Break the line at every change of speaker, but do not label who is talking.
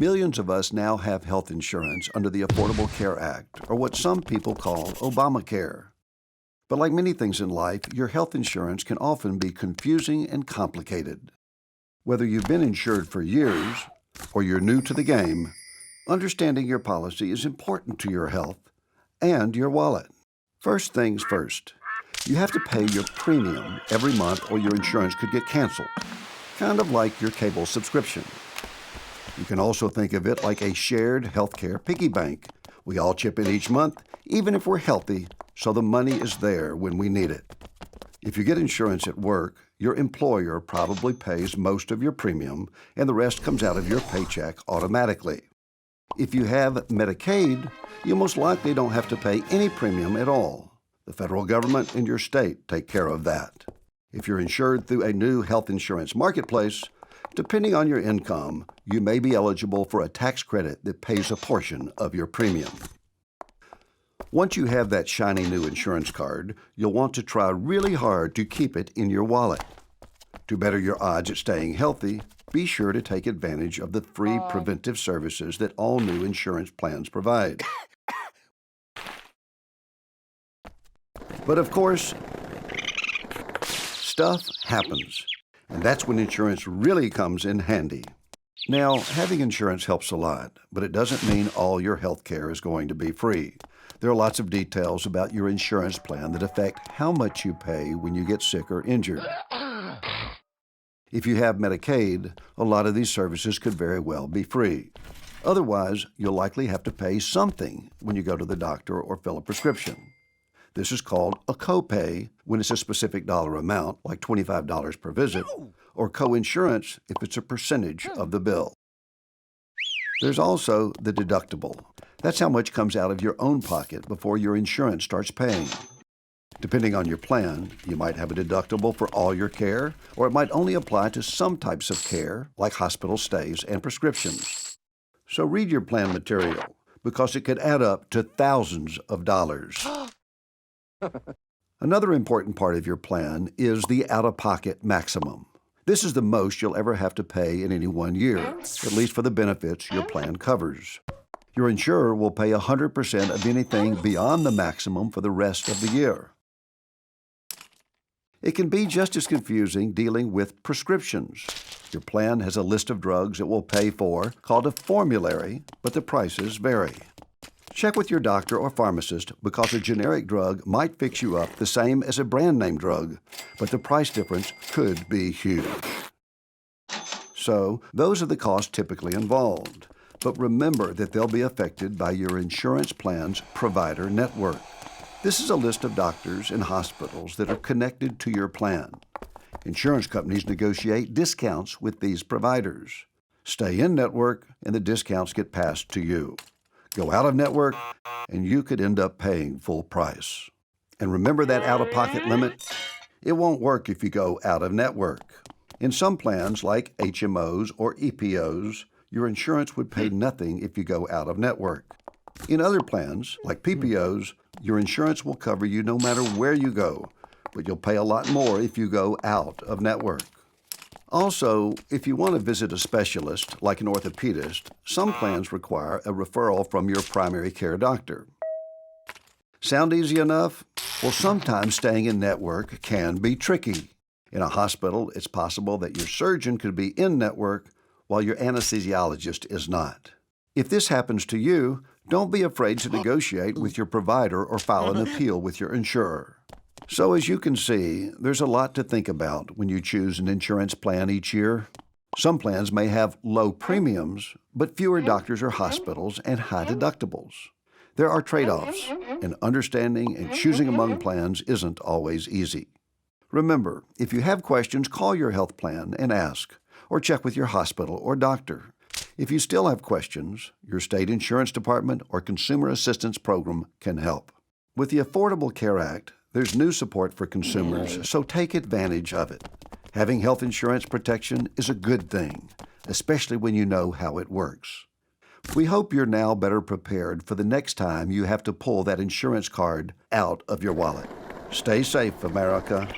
Millions of us now have health insurance under the Affordable Care Act, or what some people call Obamacare. But like many things in life, your health insurance can often be confusing and complicated. Whether you've been insured for years or you're new to the game, understanding your policy is important to your health and your wallet. First things first, you have to pay your premium every month or your insurance could get canceled, kind of like your cable subscription. You can also think of it like a shared healthcare piggy bank. We all chip in each month, even if we're healthy, so the money is there when we need it. If you get insurance at work, your employer probably pays most of your premium and the rest comes out of your paycheck automatically. If you have Medicaid, you most likely don't have to pay any premium at all. The federal government and your state take care of that. If you're insured through a new health insurance marketplace, depending on your income, you may be eligible for a tax credit that pays a portion of your premium. Once you have that shiny new insurance card, you'll want to try really hard to keep it in your wallet. To better your odds at staying healthy, be sure to take advantage of the free preventive services that all new insurance plans provide. But of course, stuff happens, and that's when insurance really comes in handy. Now, having insurance helps a lot, but it doesn't mean all your health care is going to be free. There are lots of details about your insurance plan that affect how much you pay when you get sick or injured. If you have Medicaid, a lot of these services could very well be free. Otherwise, you'll likely have to pay something when you go to the doctor or fill a prescription. This is called a copay when it's a specific dollar amount, like $25 per visit, or coinsurance if it's a percentage of the bill. There's also the deductible. That's how much comes out of your own pocket before your insurance starts paying. Depending on your plan, you might have a deductible for all your care, or it might only apply to some types of care, like hospital stays and prescriptions. So read your plan material, because it could add up to thousands of dollars. Another important part of your plan is the out-of-pocket maximum. This is the most you'll ever have to pay in any 1 year, at least for the benefits your plan covers. Your insurer will pay 100% of anything beyond the maximum for the rest of the year. It can be just as confusing dealing with prescriptions. Your plan has a list of drugs it will pay for, called a formulary, but the prices vary. Check with your doctor or pharmacist because a generic drug might fix you up the same as a brand name drug, but the price difference could be huge. So, those are the costs typically involved. But remember that they'll be affected by your insurance plan's provider network. This is a list of doctors and hospitals that are connected to your plan. Insurance companies negotiate discounts with these providers. Stay in network and the discounts get passed to you. Go out of network and you could end up paying full price. And remember that out-of-pocket limit? It won't work if you go out of network. In some plans like HMOs or EPOs, your insurance would pay nothing if you go out of network. In other plans, like PPOs, your insurance will cover you no matter where you go, but you'll pay a lot more if you go out of network. Also, if you want to visit a specialist, like an orthopedist, some plans require a referral from your primary care doctor. Sound easy enough? Well, sometimes staying in network can be tricky. In a hospital, it's possible that your surgeon could be in network while your anesthesiologist is not. If this happens to you, don't be afraid to negotiate with your provider or file an appeal with your insurer. So as you can see, there's a lot to think about when you choose an insurance plan each year. Some plans may have low premiums, but fewer doctors or hospitals and high deductibles. There are trade-offs, and understanding and choosing among plans isn't always easy. Remember, if you have questions, call your health plan and ask, or check with your hospital or doctor. If you still have questions, your state insurance department or consumer assistance program can help. With the Affordable Care Act, there's new support for consumers, so take advantage of it. Having health insurance protection is a good thing, especially when you know how it works. We hope you're now better prepared for the next time you have to pull that insurance card out of your wallet. Stay safe, America.